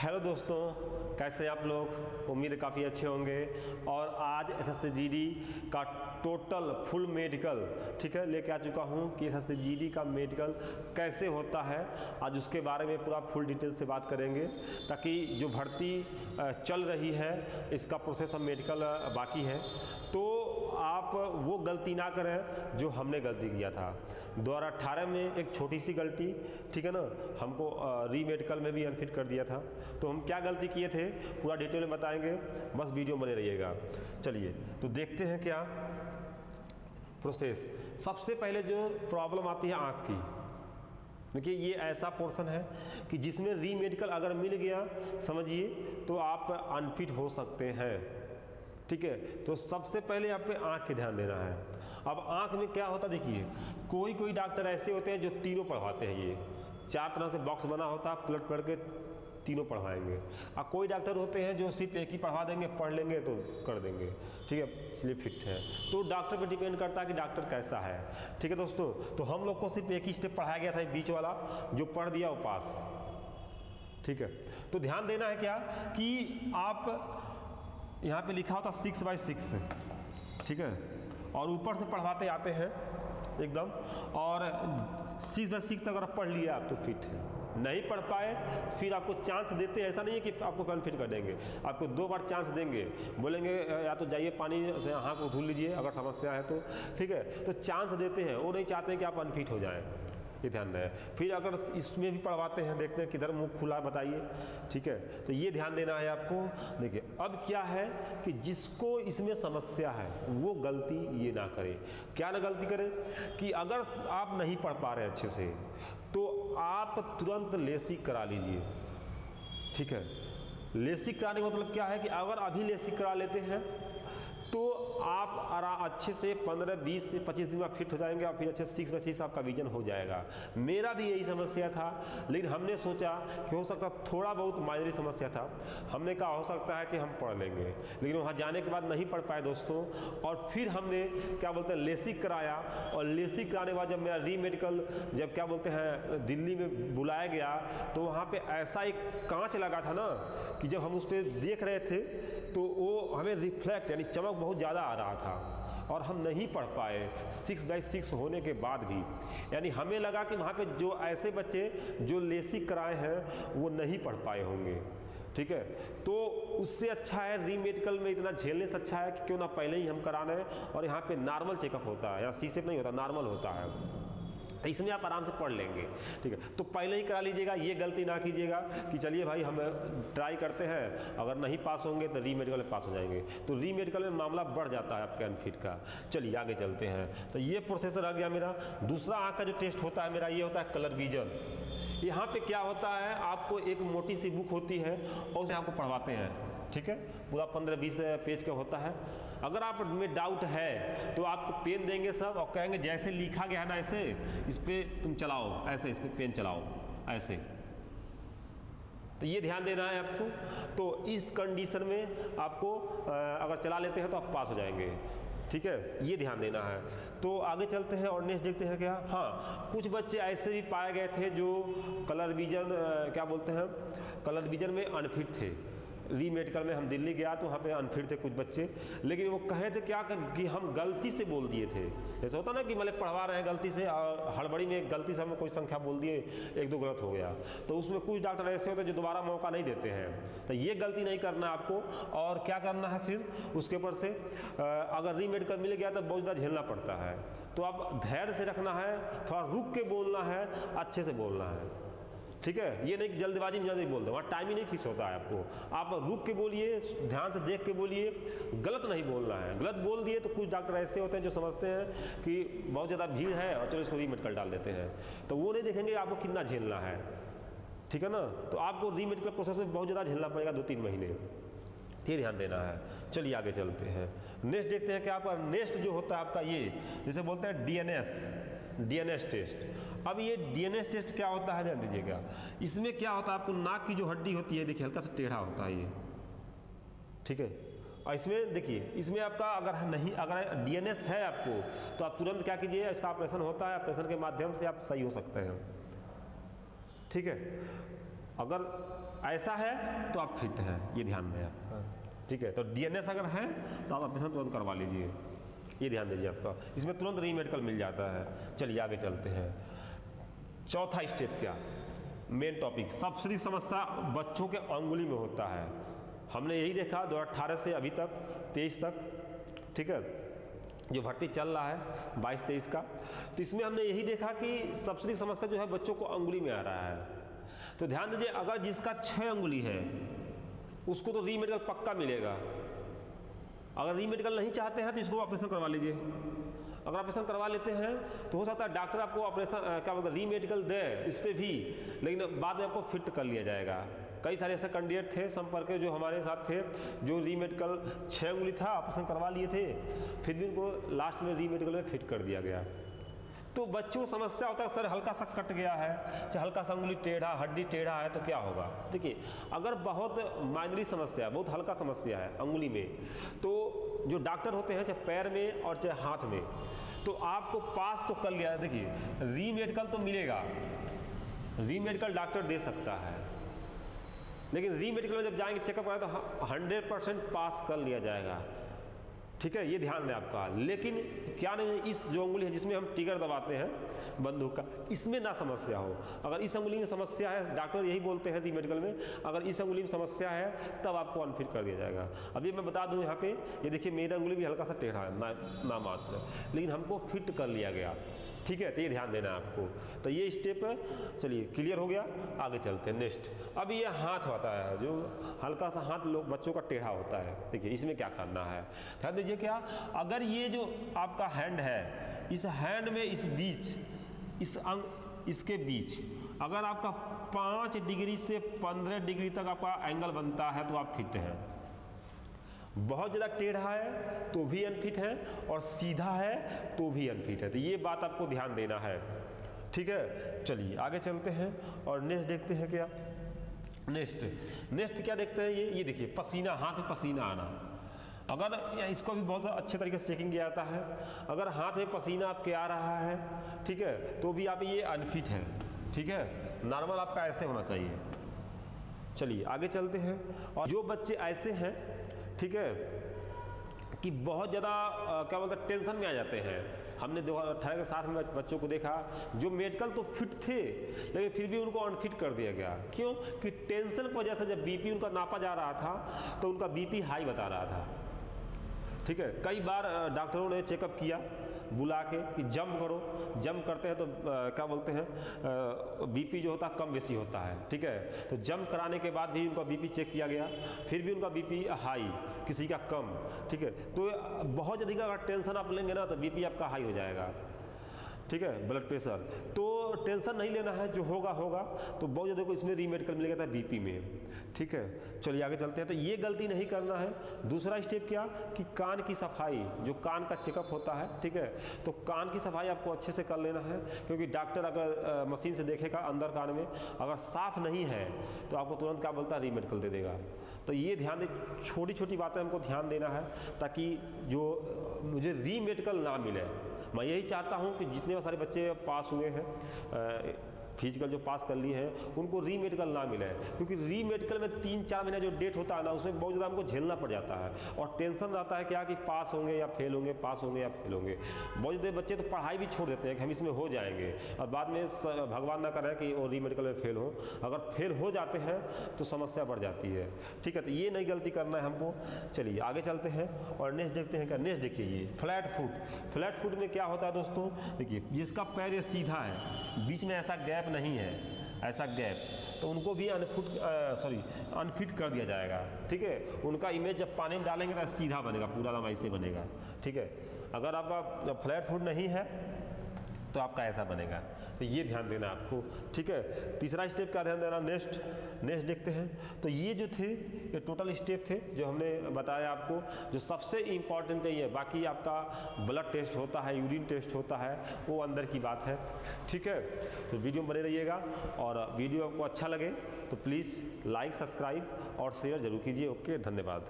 Hello दोस्तों, कैसे आप लोग? उम्मीद है काफ़ी अच्छे होंगे। और आज SSC-GD का टोटल फुल मेडिकल ठीक है लेके आ चुका हूँ कि SSC-GD का मेडिकल कैसे होता है। आज उसके बारे में पूरा फुल डिटेल से बात करेंगे ताकि जो भर्ती चल रही है इसका प्रोसेस हम मेडिकल बाकी है तो आप वो गलती ना करें जो हमने गलती किया था 2018 में। एक छोटी सी गलती ठीक है ना, हमको री मेडिकल में भी अनफिट कर दिया था। तो हम क्या गलती किए थे पूरा डिटेल में बताएंगे, बस वीडियो बने रहिएगा। चलिए तो देखते हैं क्या प्रोसेस। सबसे पहले जो प्रॉब्लम आती है आँख की, देखिए ये ऐसा पोर्शन है कि जिसमें री मेडिकल अगर मिल गया समझिए तो आप अनफिट हो सकते हैं। ठीक है, तो सबसे पहले आप पे आँख के ध्यान देना है। अब आँख में क्या होता है देखिए, कोई डॉक्टर ऐसे होते हैं जो तीनों पढ़वाते हैं। ये 4 तरह से बॉक्स बना होता है, पलट पढ़ के तीनों पढ़वाएंगे। और कोई डॉक्टर होते हैं जो सिर्फ एक ही पढ़वा देंगे, पढ़ लेंगे तो कर देंगे। ठीक है, इसलिए फिट है। तो डॉक्टर पे डिपेंड करता है कि डॉक्टर कैसा है। ठीक है दोस्तों, तो हम लोग को सिर्फ एक ही स्टेप पढ़ाया गया था, बीच वाला जो पढ़ दिया वो पास। ठीक है, तो ध्यान देना है क्या कि आप यहाँ पे लिखा होता 6/6 ठीक है, और ऊपर से पढ़वाते आते हैं एकदम, और 6/6 तक अगर पढ़ लिया आप तो फिट है। नहीं पढ़ पाए फिर आपको चांस देते हैं। ऐसा नहीं है कि आपको कन्फिट कर देंगे, आपको 2 बार चांस देंगे। बोलेंगे या तो जाइए पानी से हाथ को धुल लीजिए अगर समस्या है तो। ठीक है, तो चांस देते हैं, वो नहीं चाहते हैं कि आप अनफिट हो जाएं, ये ध्यान रहे। फिर अगर इसमें भी पढ़वाते हैं, देखते हैं किधर मुंह खुला है बताइए। ठीक है, तो ये ध्यान देना है आपको। देखिए अब क्या है कि जिसको इसमें समस्या है वो गलती ये ना करे। क्या ना गलती करे कि अगर आप नहीं पढ़ पा रहे अच्छे से तो आप तुरंत लेसिक करा लीजिए। ठीक है, लेसिक कराने का मतलब क्या है कि अगर अभी लेसिक करा लेते हैं तो आप अच्छे से 15, 20 से 25 दिन में फिट हो जाएंगे और फिर अच्छे 6/6 आपका विजन हो जाएगा। मेरा भी यही समस्या था, लेकिन हमने सोचा कि हो सकता थोड़ा बहुत माइनरी समस्या था। हमने कहा हो सकता है कि हम पढ़ लेंगे, लेकिन वहाँ जाने के बाद नहीं पढ़ पाए दोस्तों। और फिर हमने क्या बोलते हैं लेसिक कराया, और लेसिक कराने के बाद जब मेरा री मेडिकल जब क्या बोलते हैं दिल्ली में बुलाया गया तो वहाँ पर ऐसा एक कांच लगा था ना कि जब हम उस पर देख रहे थे तो वो हमें रिफ्लेक्ट यानी चमक बहुत ज़्यादा आ रहा था और हम नहीं पढ़ पाए 6/6 होने के बाद भी। यानी हमें लगा कि वहाँ पे जो ऐसे बच्चे जो लेसिक कराए हैं वो नहीं पढ़ पाए होंगे। ठीक है, तो उससे अच्छा है री मेडिकल में इतना झेलने से अच्छा है कि क्यों ना पहले ही हम कराने। और यहाँ पे नॉर्मल चेकअप होता है, यहाँ सी-सेप नहीं होता, नॉर्मल होता है, तो इसमें आप आराम से पढ़ लेंगे। ठीक है, तो पहले ही करा लीजिएगा, ये गलती ना कीजिएगा कि चलिए भाई हम ट्राई करते हैं, अगर नहीं पास होंगे तो री मेडिकल में पास हो जाएंगे। तो री मेडिकल में मामला बढ़ जाता है आपके अनफिट का। चलिए आगे चलते हैं। तो ये प्रोसेस रह गया मेरा। दूसरा आँख का जो टेस्ट होता है मेरा ये होता है कलर विजन। यहाँ पे क्या होता है, आपको एक मोटी सी बुक होती है और उसे आपको पढ़वाते हैं। ठीक है, पूरा 15-20 पेज का होता है। अगर आप में डाउट है तो आपको पेन देंगे सब और कहेंगे जैसे लिखा गया है ना ऐसे इस पर तुम चलाओ, ऐसे इस पर पेन चलाओ ऐसे। तो ये ध्यान देना है आपको। तो इस कंडीशन में आपको अगर चला लेते हैं तो आप पास हो जाएंगे। ठीक है, ये ध्यान देना है। तो आगे चलते हैं और नेक्स्ट देखते हैं क्या। हाँ, कुछ बच्चे ऐसे भी पाए गए थे जो कलर विजन क्या बोलते हैं कलर विजन में अनफिट थे। री मेडिकल में हम दिल्ली गया तो वहाँ पे अनफिट थे कुछ बच्चे, लेकिन वो कहे थे क्या कि हम गलती से बोल दिए थे। ऐसा होता ना कि मतलब पढ़वा रहे हैं गलती से और हड़बड़ी में गलती से हमें कोई संख्या बोल दिए, 1-2 गलत हो गया। तो उसमें कुछ डॉक्टर ऐसे होते हैं जो दोबारा मौका नहीं देते हैं। तो ये गलती नहीं करना है आपको। और क्या करना है फिर उसके ऊपर से अगर री मेडिकल मिल गया तो बहुत ज़्यादा झेलना पड़ता है। तो आप धैर्य से रखना है, थोड़ा रुक के बोलना है, अच्छे से बोलना है। ठीक है, ये नहीं कि जल्दबाजी में जल्दी बोल दो, वहाँ टाइम ही नहीं फिक्स होता है आपको। आप रुक के बोलिए, ध्यान से देख के बोलिए, गलत नहीं बोलना है। गलत बोल दिए तो कुछ डॉक्टर ऐसे होते हैं जो समझते हैं कि बहुत ज़्यादा भीड़ है और चलो इसको री मेडिकल डाल देते हैं। तो वो नहीं देखेंगे आपको कितना झेलना है। ठीक है ना, तो आपको री मेडिकल प्रोसेस में बहुत ज़्यादा झेलना पड़ेगा 2-3 महीने, ये ध्यान देना है। चलिए आगे चलते हैं, नेक्स्ट देखते हैं क्या आपका नेक्स्ट जो होता है आपका ये जिसे बोलते हैं डीएनएस टेस्ट। अब ये डीएनएस टेस्ट क्या होता है ध्यान दीजिएगा। इसमें क्या होता है, आपको नाक की जो हड्डी होती है देखिए हल्का सा टेढ़ा होता है ये। ठीक है, और इसमें देखिए इसमें आपका अगर डीएनएस है आपको तो आप तुरंत क्या कीजिए, इसका ऑपरेशन होता है, ऑपरेशन के माध्यम से आप सही हो सकते हैं। ठीक है, अगर ऐसा है तो आप फिट हैं, ये ध्यान दें आप। ठीक है, तो डीएनएस अगर है तो आप ऑपरेशन तुरंत करवा लीजिए, ये ध्यान दीजिए आपका, इसमें तुरंत रीमेडिकल मिल जाता है। चलिए आगे चलते हैं। चौथा स्टेप क्या, मेन टॉपिक, सबसे बड़ी समस्या बच्चों के अंगुली में होता है। हमने यही देखा 2018 से अभी तक 23 तक, ठीक है, जो भर्ती चल रहा है 22-23 का, तो इसमें हमने यही देखा कि सबसे बड़ी समस्या जो है बच्चों को अंगुली में आ रहा है। तो ध्यान दीजिए, अगर जिसका 6 अंगुली है उसको तो रीमेडिकल पक्का मिलेगा। अगर रीमेडिकल नहीं चाहते हैं तो इसको ऑपरेशन करवा लीजिए। अगर ऑपरेशन करवा लेते हैं तो हो सकता है डॉक्टर आपको ऑपरेशन क्या बोलते हैं रीमेडिकल दे इस पर भी, लेकिन बाद में आपको फिट कर लिया जाएगा। कई सारे ऐसे कैंडिडेट थे संपर्क के जो हमारे साथ थे, जो रीमेडिकल 6 अंगुली था, ऑपरेशन करवा लिए थे, फिर भी उनको लास्ट में रीमेडिकल में फिट कर दिया गया। तो बच्चों को समस्या होता है सर हल्का सा कट गया है, चाहे हल्का सा अंगुली टेढ़ा, हड्डी टेढ़ा है तो क्या होगा। देखिए, अगर बहुत माइनरी समस्या है, बहुत हल्का समस्या है अंगुली में, तो जो डॉक्टर होते हैं चाहे पैर में और चाहे हाथ में, तो आपको पास तो कर लिया। देखिए, रीमेडिकल तो मिलेगा, रीमेडिकल डॉक्टर दे सकता है, लेकिन रीमेडिकल में जब जाएंगे चेकअप कराए तो 100% पास कर लिया जाएगा। ठीक है, ये ध्यान है आपका। लेकिन क्या नहीं, इस जो अंगुली है जिसमें हम ट्रिगर दबाते हैं बंदूक का, इसमें ना समस्या हो। अगर इस अंगुली में समस्या है, डॉक्टर यही बोलते हैं रीमेडिकल में, अगर इस अंगुली में समस्या है तब आपको अनफिट कर दिया जाएगा। अभी मैं बता दूं यहाँ पे, ये देखिए मेरा अंगुली भी हल्का सा टेढ़ा है ना मात्र, लेकिन हमको फिट कर लिया गया। ठीक है, तो ये ध्यान देना है आपको। तो ये स्टेप चलिए क्लियर हो गया, आगे चलते हैं नेक्स्ट। अब ये हाथ होता है, जो हल्का सा हाथ लोग बच्चों का टेढ़ा होता है। देखिए इसमें क्या करना है, ध्यान दीजिए। क्या, अगर ये जो आपका हैंड है, इस हैंड में इस बीच, इसके बीच अगर आपका 5 डिग्री से 15 डिग्री तक आपका एंगल बनता है तो आप फिट हैं। बहुत ज़्यादा टेढ़ा है तो भी अनफिट है, और सीधा है तो भी अनफिट है। तो ये बात आपको ध्यान देना है। ठीक है, चलिए आगे चलते हैं और नेक्स्ट देखते हैं। क्या नेक्स्ट क्या देखते हैं, ये देखिए पसीना, हाथ में पसीना आना। अगर इसको भी बहुत अच्छे तरीके से चेकिंग किया जाता है, अगर हाथ में पसीना आपके आ रहा है, ठीक है, तो भी आप ये अनफिट है। ठीक है, नॉर्मल आपका ऐसे होना चाहिए। चलिए आगे चलते हैं। और जो बच्चे ऐसे हैं, ठीक है, कि बहुत ज़्यादा क्या बोलते हैं टेंशन में आ जाते हैं, हमने 2018 के साथ में बच्चों को देखा जो मेडिकल तो फिट थे लेकिन फिर भी उनको अनफिट कर दिया गया। क्यों कि टेंशन की वजह से जब बीपी उनका नापा जा रहा था तो उनका बीपी हाई बता रहा था। ठीक है, कई बार डॉक्टरों ने चेकअप किया बुला के कि जंप करो, जंप करते हैं तो क्या बोलते हैं बीपी जो होता है कम बेसी होता है। ठीक है, तो जंप कराने के बाद भी उनका बीपी चेक किया गया, फिर भी उनका बीपी हाई, किसी का कम। ठीक है, तो बहुत ज़्यादा अगर टेंशन आप लेंगे ना तो बीपी आपका हाई हो जाएगा। ठीक है, ब्लड प्रेशर, तो टेंशन नहीं लेना है, जो होगा होगा। तो बहुत ज़्यादा को इसमें रीमेडिकल मिलेगा था बीपी में। ठीक है, चलिए आगे चलते हैं। तो ये गलती नहीं करना है। दूसरा स्टेप क्या कि कान की सफाई, जो कान का चेकअप होता है, ठीक है, तो कान की सफाई आपको अच्छे से कर लेना है, क्योंकि डॉक्टर अगर मशीन से देखेगा अंदर कान में अगर साफ नहीं है तो आपको तुरंत क्या बोलता है रीमेडिकल दे देगा। तो ये ध्यान दे, छोटी छोटी बातें हमको ध्यान देना है ताकि जो मुझे रीमेडिकल ना मिले। मैं यही चाहता हूं कि जितने सारे बच्चे पास हुए हैं फिजिकल जो पास कर लिए हैं उनको रीमेडिकल ना मिले, क्योंकि रीमेडिकल में 3-4 महीना जो डेट होता है ना उसमें बहुत ज़्यादा हमको झेलना पड़ जाता है और टेंशन रहता है क्या कि पास होंगे या फेल होंगे, पास होंगे या फेल होंगे। बहुत ज़्यादा बच्चे तो पढ़ाई भी छोड़ देते हैं कि हम इसमें हो जाएंगे और बाद में भगवान ना करें कि वो रीमेडिकल में फेल हो। अगर फेल हो जाते हैं तो समस्या बढ़ जाती है। ठीक है, तो ये नई गलती करना है हमको। चलिए आगे चलते हैं और नेक्स्ट देखते हैं। क्या नेक्स्ट देखिए, ये फ्लैट फुट। फ्लैट फुट में क्या होता है दोस्तों, देखिए जिसका पैर ये सीधा है, बीच में ऐसा गैप नहीं है, ऐसा गैप, तो उनको भी अनफिट कर दिया जाएगा। ठीक है, उनका इमेज जब पानी में डालेंगे तो सीधा बनेगा, पूरा दम ऐसे बनेगा। ठीक है, अगर आपका फ्लैट फुट नहीं है तो आपका ऐसा बनेगा। तो ये ध्यान देना आपको। ठीक है, तीसरा स्टेप का ध्यान देना। नेक्स्ट देखते हैं। तो ये जो थे ये टोटल स्टेप थे जो हमने बताया आपको। जो सबसे इम्पॉर्टेंट है ये, बाकी आपका ब्लड टेस्ट होता है, यूरिन टेस्ट होता है, वो अंदर की बात है। ठीक है, तो वीडियो में बने रहिएगा और वीडियो आपको अच्छा लगे तो प्लीज़ लाइक, सब्सक्राइब और शेयर जरूर कीजिए। ओके, धन्यवाद।